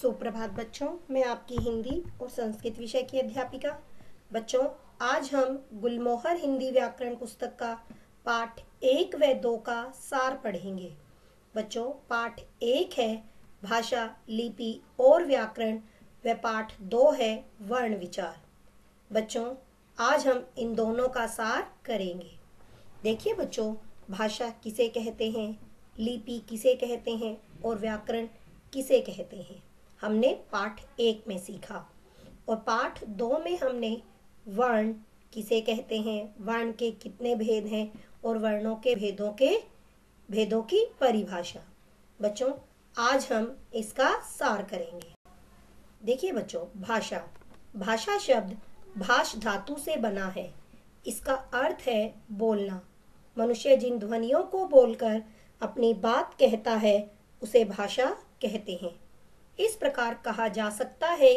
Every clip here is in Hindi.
सुप्रभात बच्चों, मैं आपकी हिंदी और संस्कृत विषय की अध्यापिका। बच्चों, आज हम गुलमोहर हिंदी व्याकरण पुस्तक का पाठ 1 व 2 का सार पढ़ेंगे। बच्चों, पाठ 1 है भाषा, लिपि और व्याकरण व पाठ 2 है वर्ण विचार। बच्चों, आज हम इन दोनों का सार करेंगे। देखिए बच्चों, भाषा किसे कहते हैं, लिपि किसे कहते हैं और व्याकरण किसे कहते हैं, हमने पाठ 1 में सीखा। और पाठ 2 में हमने वर्ण किसे कहते हैं, वर्ण के कितने भेद हैं और वर्णों के भेदों की परिभाषा। बच्चों, आज हम इसका सार करेंगे। देखिए बच्चों, भाषा शब्द भाष धातु से बना है। इसका अर्थ है बोलना। मनुष्य जिन ध्वनियों को बोलकर अपनी बात कहता है उसे भाषा कहते हैं। इस प्रकार कहा जा सकता है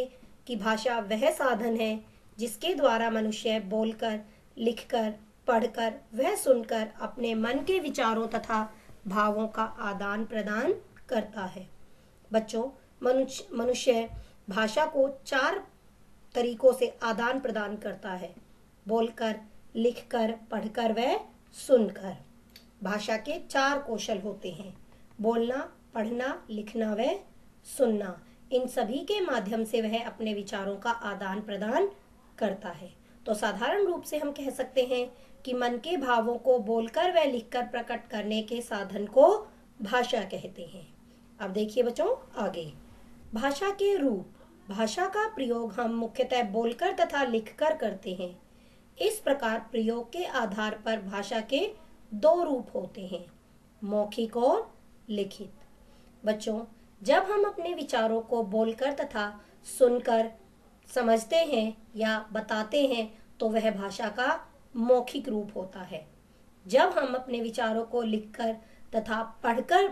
कि भाषा वह साधन है जिसके द्वारा मनुष्य बोलकर, लिखकर, पढ़कर व सुनकर अपने मन के विचारों तथा भावों का आदान प्रदान करता है। बच्चों, मनुष्य भाषा को 4 तरीकों से आदान प्रदान करता है: बोलकर, लिखकर, पढ़कर व सुनकर। भाषा के 4 कौशल होते हैं: बोलना, पढ़ना, लिखना व सुनना। इन सभी के माध्यम से वह अपने विचारों का आदान प्रदान करता है। तो साधारण रूप से हम कह सकते हैं कि मन के भावों को बोलकर व लिखकर प्रकट करने के साधन को भाषा कहते हैं। अब देखिए बच्चों, आगे भाषा के रूप। भाषा का प्रयोग हम मुख्यतः बोलकर तथा लिखकर करते हैं। इस प्रकार प्रयोग के आधार पर भाषा के 2 रूप होते हैं: मौखिक और लिखित। बच्चों, जब हम अपने विचारों को बोलकर तथा सुनकर समझते हैं या बताते हैं तो वह भाषा का मौखिक रूप होता है। जब हम अपने विचारों को लिखकर तथा पढ़कर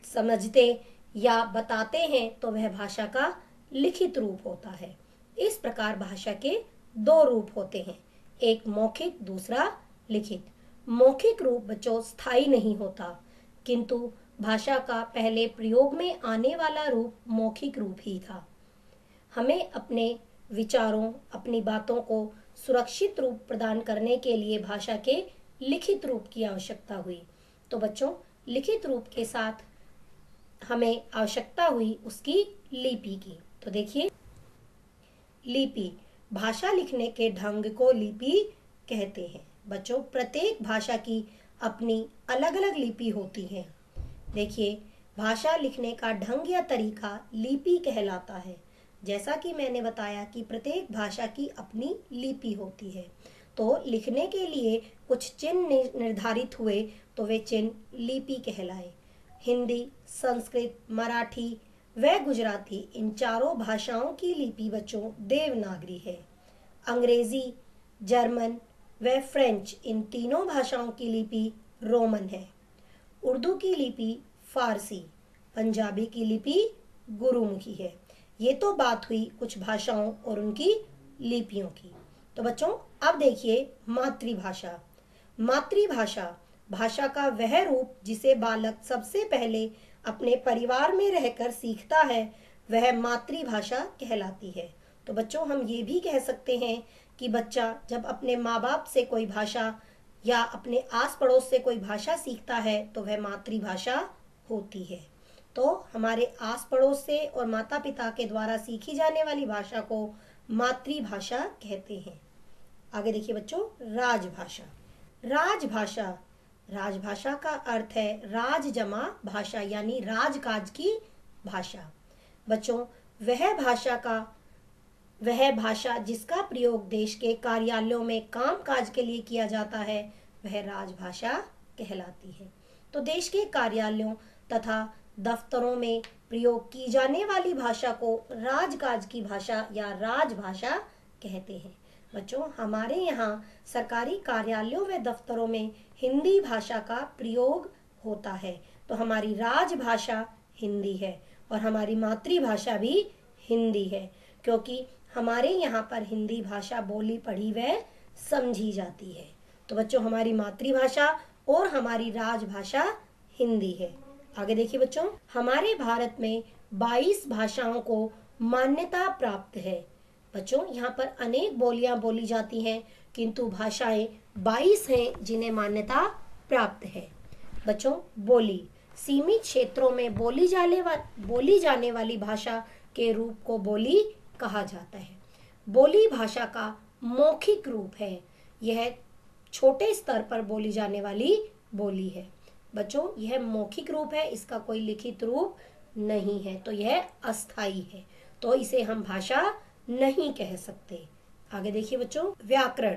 समझते या बताते हैं तो वह भाषा का लिखित रूप होता है। इस प्रकार भाषा के 2 रूप होते हैं, एक मौखिक, दूसरा लिखित। मौखिक रूप बच्चों स्थायी नहीं होता, किंतु भाषा का पहले प्रयोग में आने वाला रूप मौखिक रूप ही था। हमें अपने विचारों, अपनी बातों को सुरक्षित रूप प्रदान करने के लिए भाषा के लिखित रूप की आवश्यकता हुई। तो बच्चों, लिखित रूप के साथ हमें आवश्यकता हुई उसकी लिपि की। तो देखिए, लिपि, भाषा लिखने के ढंग को लिपि कहते हैं। बच्चों, प्रत्येक भाषा की अपनी अलग अलग लिपि होती है। देखिए, भाषा लिखने का ढंग या तरीका लिपि कहलाता है। जैसा कि मैंने बताया कि प्रत्येक भाषा की अपनी लिपि होती है, तो लिखने के लिए कुछ चिन्ह निर्धारित हुए तो वे चिन्ह लिपि कहलाए। हिंदी, संस्कृत, मराठी व गुजराती, इन 4 भाषाओं की लिपि बच्चों देवनागरी है। अंग्रेजी, जर्मन व फ्रेंच, इन तीनों भाषाओं की लिपि रोमन है। उर्दू की लिपि फारसी, पंजाबी की लिपि गुरुमुखी है। ये तो बात हुई कुछ भाषाओं और उनकी लिपियों की। तो बच्चों, अब देखिए मातृभाषा। मातृभाषा, भाषा का वह रूप जिसे बालक सबसे पहले अपने परिवार में रहकर सीखता है, वह मातृभाषा कहलाती है। तो बच्चों, हम ये भी कह सकते हैं कि बच्चा जब अपने माँ बाप से कोई भाषा या अपने आस पड़ोस से कोई भाषा सीखता है तो वह मातृभाषा होती है। तो हमारे आस पड़ोस से और माता पिता के द्वारा सीखी जाने वाली भाषा को मातृभाषा कहते हैं। आगे देखिए बच्चों, राजभाषा। राजभाषा, राजभाषा का अर्थ है राज जमा भाषा, यानी राजकाज की भाषा। बच्चों, वह भाषा जिसका प्रयोग देश के कार्यालयों में कामकाज के लिए किया जाता है वह राजभाषा कहलाती है। तो देश के कार्यालयों तथा दफ्तरों में प्रयोग की जाने वाली भाषा को राजकाज की भाषा या राजभाषा कहते हैं। बच्चों, हमारे यहाँ सरकारी कार्यालयों व दफ्तरों में हिंदी भाषा का प्रयोग होता है। तो हमारी राजभाषा हिंदी है और हमारी मातृभाषा भी हिंदी है, क्योंकि हमारे यहाँ पर हिंदी भाषा बोली, पढ़ी व समझी जाती है। तो बच्चों, हमारी मातृभाषा और हमारी राजभाषा हिंदी है। आगे देखिए बच्चों, हमारे भारत में 22 भाषाओं को मान्यता प्राप्त है। बच्चों, यहाँ पर अनेक बोलियां बोली जाती हैं, किंतु भाषाएं 22 हैं जिन्हें मान्यता प्राप्त है। बच्चों, बोली सीमित क्षेत्रों में बोली जाने वाली भाषा के रूप को बोली कहा जाता है। बोली भाषा का मौखिक रूप है। यह छोटे स्तर पर बोली जाने वाली बोली है। बच्चों, यह मौखिक रूप है, इसका कोई लिखित रूप नहीं है, तो यह अस्थाई है, तो इसे हम भाषा नहीं कह सकते। आगे देखिए बच्चों, व्याकरण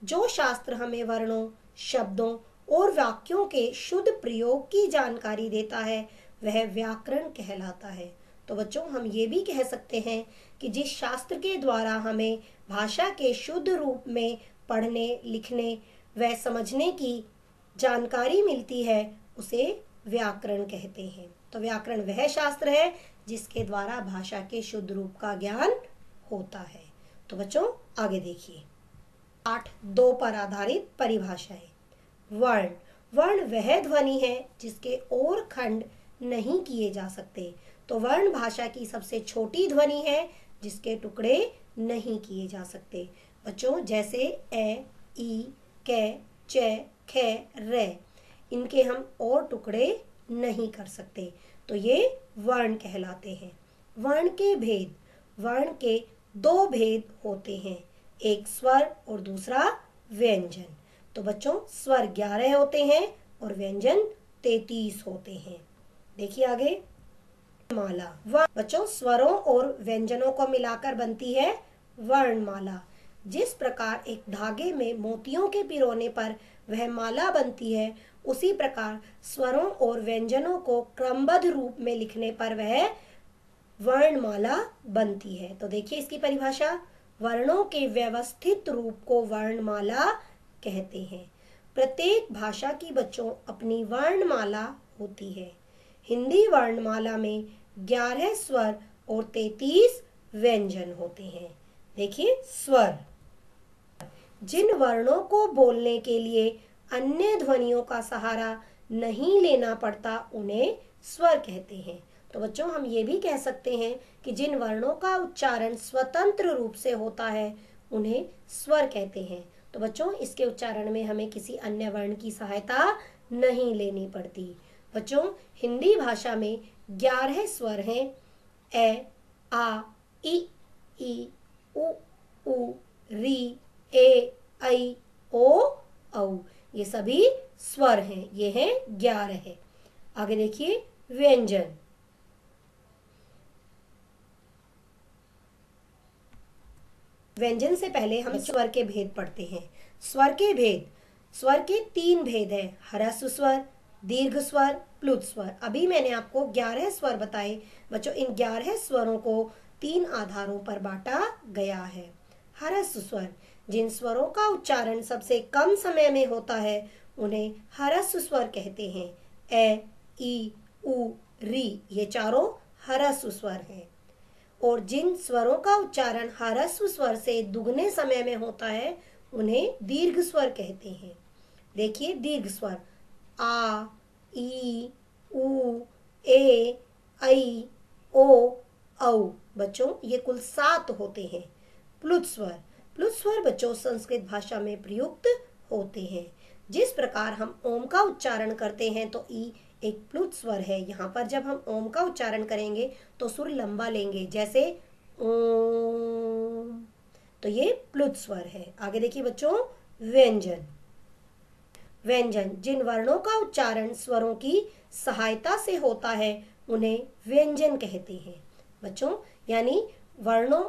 जो शास्त्र हमें वर्णों, शब्दों और वाक्यों के शुद्ध प्रयोग की जानकारी देता है वह व्याकरण कहलाता है। तो बच्चों, हम ये भी कह सकते हैं कि जिस शास्त्र के द्वारा हमें भाषा के शुद्ध रूप में पढ़ने, लिखने व समझने की जानकारी मिलती है उसे व्याकरण कहते हैं। तो व्याकरण वह शास्त्र है जिसके द्वारा भाषा के शुद्ध रूप का ज्ञान होता है। तो बच्चों, आगे देखिए, पाठ 2 पर आधारित परिभाषाएं। वर्ण वर्ण वह ध्वनि है जिसके और खंड नहीं किए जा सकते। तो वर्ण भाषा की सबसे छोटी ध्वनि है जिसके टुकड़े नहीं किए जा सकते। बच्चों, जैसे ए, ई, कै, चे, खे, रे, इनके हम और टुकड़े नहीं कर सकते, तो ये वर्ण कहलाते हैं। वर्ण के भेद, वर्ण के 2 भेद होते हैं, एक स्वर और दूसरा व्यंजन। तो बच्चों, स्वर 11 होते हैं और व्यंजन 33 होते हैं। देखिए आगे, माला। बच्चों, स्वरों और व्यंजनों को मिलाकर बनती है वर्णमाला। जिस प्रकार एक धागे में मोतियों के पिरोने पर वह माला बनती है, उसी प्रकार स्वरों और व्यंजनों को क्रमबद्ध रूप में लिखने पर वह वर्णमाला बनती है। तो देखिए इसकी परिभाषा, वर्णों के व्यवस्थित रूप को वर्णमाला कहते हैं। प्रत्येक भाषा की बच्चों अपनी वर्णमाला होती है। हिंदी वर्णमाला में 11 स्वर और 33 व्यंजन होते हैं। देखिए, स्वर जिन वर्णों को बोलने के लिए अन्य ध्वनियों का सहारा नहीं लेना पड़ता उन्हें स्वर कहते हैं। तो बच्चों, हम ये भी कह सकते हैं कि जिन वर्णों का उच्चारण स्वतंत्र रूप से होता है उन्हें स्वर कहते हैं। तो बच्चों, इसके उच्चारण में हमें किसी अन्य वर्ण की सहायता नहीं लेनी पड़ती। बच्चों, हिंदी भाषा में 11 स्वर हैं। ए, आ, ई, उ, री, ए, ऐ, ओ, औ, ये सभी स्वर हैं, ये हैं 11 है। आगे देखिए, व्यंजन। व्यंजन से पहले हम स्वर के भेद पढ़ते हैं। स्वर के भेद, स्वर के 3 भेद है, ह्रस्व स्वर, दीर्घ स्वर, प्लुत स्वर। अभी मैंने आपको 11 स्वर बताए। बच्चों, इन 11 स्वरों को 3 आधारों पर बांटा गया है। ह्रस्व स्वर, जिन स्वरों का उच्चारण सबसे कम समय में होता है उन्हें ह्रस्व स्वर कहते हैं। ए, ई, उ, री, ये चारों ह्रस्व स्वर हैं। और जिन स्वरों का उच्चारण ह्रस्व स्वर से दुगने समय में होता है उन्हें दीर्घ स्वर कहते हैं। देखिए, दीर्घ स्वर आ, ई, उ, ए, ऐ, ओ, औ। बच्चों, ये कुल 7 होते हैं। प्लुत स्वर, प्लुत स्वर बच्चों संस्कृत भाषा में प्रयुक्त होते हैं। जिस प्रकार हम ओम का उच्चारण करते हैं तो ई एक प्लुत स्वर है। यहाँ पर जब हम ओम का उच्चारण करेंगे तो सुर लंबा लेंगे, जैसे ओम, तो ये प्लुत स्वर है। आगे देखिए बच्चों, व्यंजन। व्यंजन, जिन वर्णों का उच्चारण स्वरों की सहायता से होता है उन्हें व्यंजन कहते हैं। बच्चों, यानी वर्णों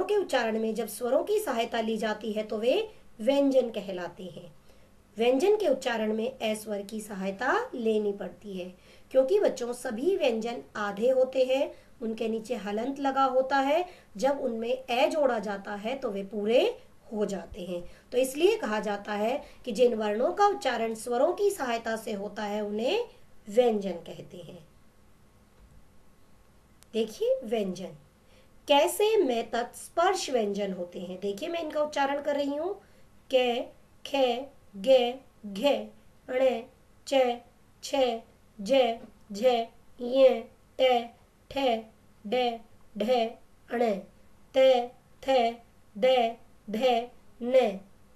के उच्चारण में जब स्वरों की सहायता ली जाती है तो वे व्यंजन कहलाते हैं। व्यंजन के उच्चारण में ए स्वर की सहायता लेनी पड़ती है, क्योंकि बच्चों सभी व्यंजन आधे होते हैं, उनके नीचे हलंत लगा होता है। जब उनमें ए जोड़ा जाता है तो वे पूरे हो जाते हैं। तो इसलिए कहा जाता है कि जिन वर्णों का उच्चारण स्वरों की सहायता से होता है उन्हें व्यंजन कहते हैं। देखिए, व्यंजन कैसे मैं तक स्पर्श व्यंजन होते हैं। देखिए, मैं इनका उच्चारण कर रही हूँ। कै, खे, गे, घे, णे, चे, छे, जे, झे, ये टे ठे डे ढे अणे ते थे दे धे ने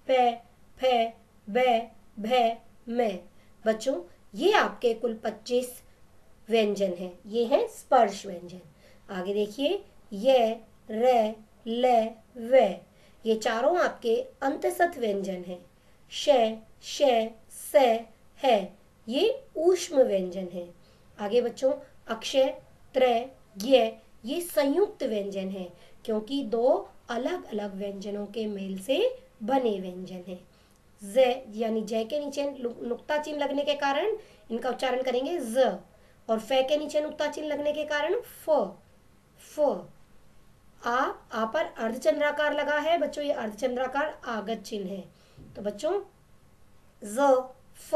पे फे बे भे में। बच्चों ये आपके कुल 25 व्यंजन हैं। ये हैं स्पर्श व्यंजन। आगे देखिए ये रे ले वे, ये चारों आपके अंतसत व्यंजन हैं। श शे से है, ये ऊष्म व्यंजन है। आगे बच्चों अक्षय त्रय ज्ञ, ये संयुक्त व्यंजन है क्योंकि दो अलग अलग व्यंजनों के मेल से बने व्यंजन हैं। ज यानी जय के नीचे नुक्ता चिन्ह लगने के कारण इनका उच्चारण करेंगे ज, और फे के नीचे नुक्ता चिन्ह लगने के कारण फ फ। आ पर अर्धचंद्राकार लगा है बच्चों, ये अर्धचंद्राकार आगत चिन्ह है। तो बच्चों ज फ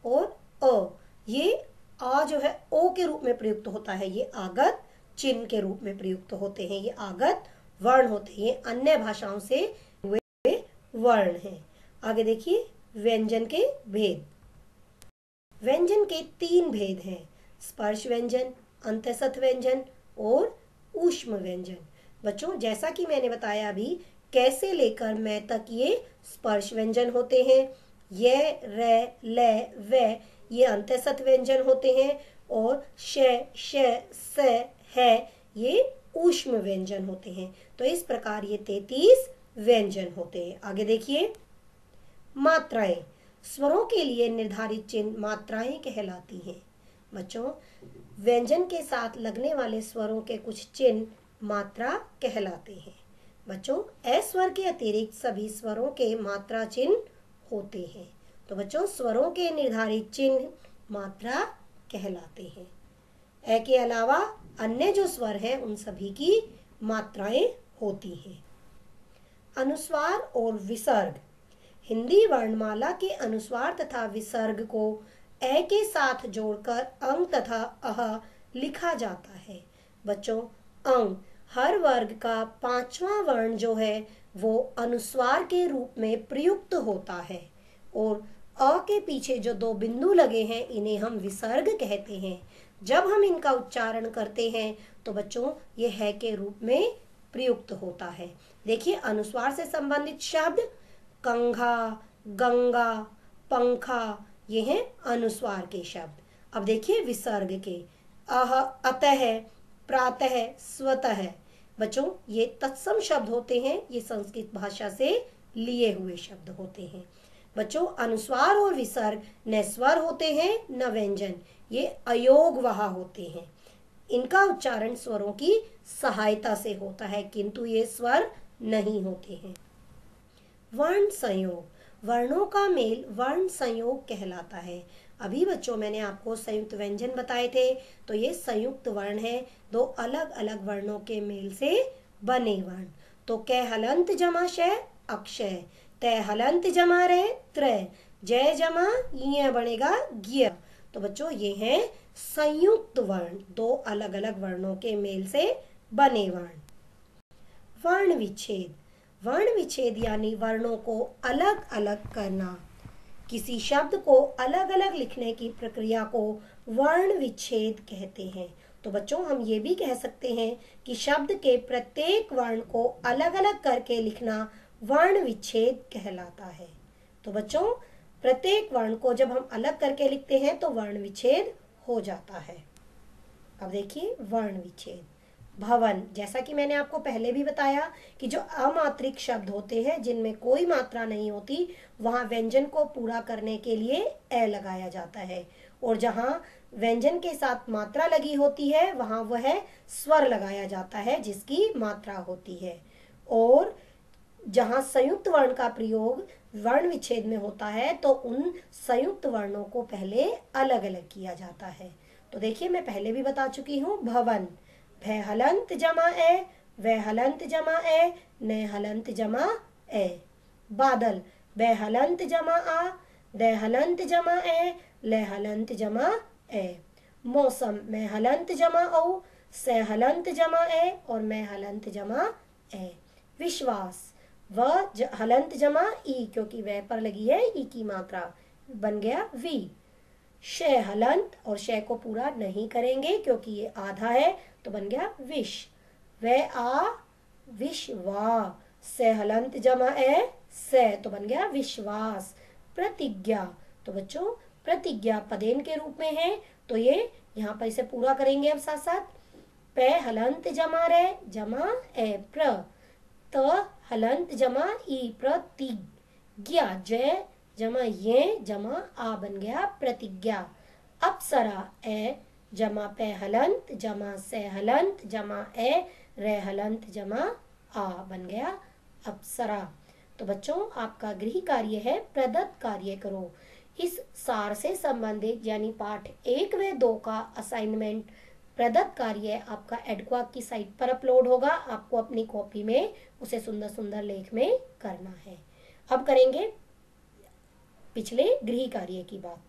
और अ, ये आ जो है ओ के रूप में प्रयुक्त होता है, ये आगत चिन्ह के रूप में प्रयुक्त होते हैं, ये आगत वर्ण होते हैं, ये अन्य भाषाओं से हुए वर्ण हैं। आगे देखिए व्यंजन के भेद। व्यंजन के 3 भेद हैं, स्पर्श व्यंजन, अंतःसत व्यंजन और ऊष्म व्यंजन। बच्चों जैसा कि मैंने बताया अभी, कैसे लेकर मैं तक ये स्पर्श व्यंजन होते हैं, ये रे ले वे ये अंतःसत व्यंजन होते हैं, और श श से है ये ऊष्म व्यंजन होते हैं। तो इस प्रकार ये 33 व्यंजन होते हैं। आगे देखिए मात्राएं, स्वरों के लिए निर्धारित चिन्ह मात्राएं कहलाती हैं। बच्चों व्यंजन के साथ लगने वाले स्वरों के कुछ चिन्ह मात्रा कहलाते हैं। बच्चों ए स्वर के अतिरिक्त सभी स्वरों के मात्रा चिन्ह होते हैं। तो बच्चों स्वरों के निर्धारित चिन्ह मात्रा कहलाते हैं। ए के अलावा अन्य जो स्वर हैं उन सभी की मात्राएं होती हैं। अनुस्वार और विसर्ग, हिंदी वर्णमाला के अनुस्वार तथा विसर्ग को ए के साथ जोड़कर अंग तथा अह लिखा जाता है। बच्चों अंग हर वर्ग का 5वां वर्ण जो है वो अनुस्वार के रूप में प्रयुक्त होता है, और अ के पीछे जो 2 बिंदु लगे हैं इन्हें हम विसर्ग कहते हैं। जब हम इनका उच्चारण करते हैं तो बच्चों ये है के रूप में प्रयुक्त होता है। देखिए अनुस्वार से संबंधित शब्द कंघा, गंगा, पंखा, ये हैं अनुस्वार के शब्द। अब देखिए विसर्ग के अह, अतः, प्रातः, स्वतः। बच्चों ये तत्सम शब्द होते हैं, ये संस्कृत भाषा से लिए हुए शब्द होते हैं। बच्चों अनुस्वार और विसर्ग न स्वर होते हैं न व्यंजन, ये अयोगवाह होते हैं। इनका उच्चारण स्वरों की सहायता से होता है किंतु ये स्वर नहीं होते हैं। वर्ण संयोग, वर्णों का मेल वर्ण संयोग कहलाता है। अभी बच्चों मैंने आपको संयुक्त व्यंजन बताए थे, तो ये संयुक्त वर्ण है, 2 अलग अलग वर्णों के मेल से बने वर्ण। तो कै हलंत जमा शय अक्षय, तय हलंत जमा रे त्रय, जय जमा ये बनेगा ज्ञ। तो बच्चों ये हैं संयुक्त वर्ण, 2 अलग अलग वर्णों के मेल से बने वर्ण। वर्ण विच्छेद, वर्ण विच्छेद यानी वर्णों को अलग अलग करना। किसी शब्द को अलग अलग लिखने की प्रक्रिया को वर्ण विच्छेद कहते हैं। तो बच्चों हम ये भी कह सकते हैं कि शब्द के प्रत्येक वर्ण को अलग अलग करके लिखना वर्ण विच्छेद कहलाता है। तो बच्चों प्रत्येक वर्ण को जब हम अलग करके लिखते हैं तो वर्ण विच्छेद हो जाता है। अब देखिए वर्ण विच्छेद। भवन, जैसा कि मैंने आपको पहले भी बताया कि जो अमात्रिक शब्द होते हैं जिनमें कोई मात्रा नहीं होती, वहां व्यंजन को पूरा करने के लिए ए लगाया जाता है, और जहां व्यंजन के साथ मात्रा लगी होती है वहां वह स्वर लगाया जाता है जिसकी मात्रा होती है। और जहां संयुक्त वर्ण का प्रयोग वर्ण विच्छेद में होता है तो उन संयुक्त वर्णों को पहले अलग अलग किया जाता है। तो देखिए मैं पहले भी बता चुकी हूँ, भवन भय हलंत जमा ए, वे हलंत जमा ए, ने हलंत जमा ए। बादल बे हलंत जमा आ, दे हलंत जमा ए, ले हलंत जमा ए। मौसम में हलंत जमा औ, से हलंत जमा ए, और मैं हलंत जमा ए। विश्वास व हलंत जमा ई, क्योंकि वह पर लगी है ई की मात्रा, बन गया वी। शय हलंत, और शय को पूरा नहीं करेंगे क्योंकि ये आधा है, तो बन गया विश। वे आ विश्वा, से हलंत जमा ए से, तो बन गया विश्वास। प्रतिज्ञा, तो बच्चों प्रतिज्ञा पदेन के रूप में है, तो ये यहाँ पर इसे पूरा करेंगे हम साथ साथ। पे हलंत जमा रे जमा ए प्र, त हलंत जमा ई प्रतिज्ञा, जय जमा ये जमा आ बन गया प्रतिज्ञा। अप्सरा ए जमा पे हलंत जमा से हलंत जमा ए रे हलंत जमा आ बन गया अप्सरा। तो बच्चों आपका गृह कार्य है प्रदत्त कार्य करो। इस सार से संबंधित यानी पाठ 1 व 2 का असाइनमेंट प्रदत्त कार्य आपका एडक्वाक की साइट पर अपलोड होगा। आपको अपनी कॉपी में उसे सुंदर सुंदर लेख में करना है। अब करेंगे पिछले गृह कार्य की बात।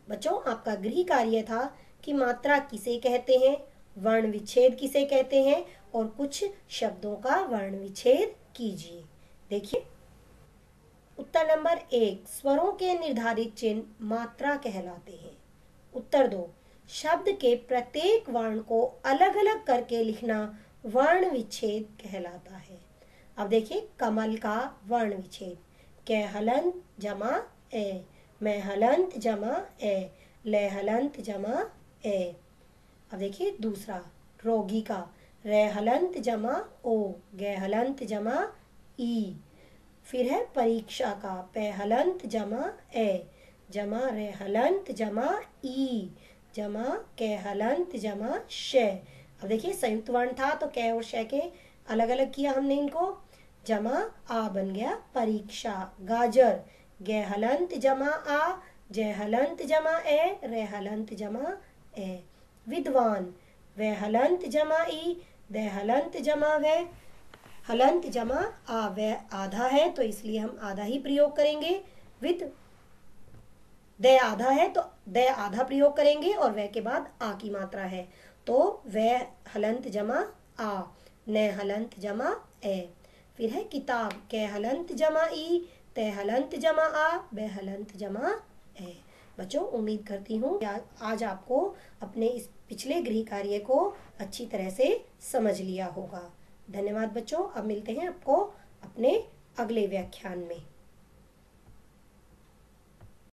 बच्चों आपका गृह कार्य था कि मात्रा किसे कहते हैं, वर्ण विच्छेद किसे कहते हैं, और कुछ शब्दों का वर्ण विच्छेद कीजिए। देखिए उत्तर नंबर 1, स्वरों के निर्धारित चिन्ह मात्रा कहलाते हैं। उत्तर 2, शब्द के प्रत्येक वर्ण को अलग अलग करके लिखना वर्ण विच्छेद कहलाता है। अब देखिए कमल का वर्ण विच्छेद, कै हलंत जमा ए, मैं हलंत जमा ए, ले हलंत जमा ए। अब देखिए दूसरा रोगी का, रे हलंत जमा ओ, गे हलंत जमा ई। फिर है परीक्षा का, पे हलंत जमा ए, जमा रे हलंत जमा ई, जमा के हलंत जमा शे। अब देखिए संयुक्त वर्ण था तो कै और शे के अलग अलग किया हमने इनको, जमा आ बन गया परीक्षा। गाजर, गे हलंत जमा आ, जय हलंत जमा ए, रे हलंत जमा ए। विद्वान, वे हलंत जमा ई, दे हलंत जमा वे, हलंत जमा आ, वे आधा है तो इसलिए हम आधा ही प्रयोग करेंगे। विद दे आधा है तो दे आधा प्रयोग करेंगे, और वे के बाद आ की मात्रा है तो वे हलंत जमा आ, ने हलंत जमा ए। फिर है किताब, के हलंत जमा ई, ते हलंत जमा आ, बे हलंत जमा ए। बच्चों उम्मीद करती हूँ आज आपको अपने इस पिछले गृह कार्य को अच्छी तरह से समझ लिया होगा। धन्यवाद बच्चों। अब मिलते हैं आपको अपने अगले व्याख्यान में।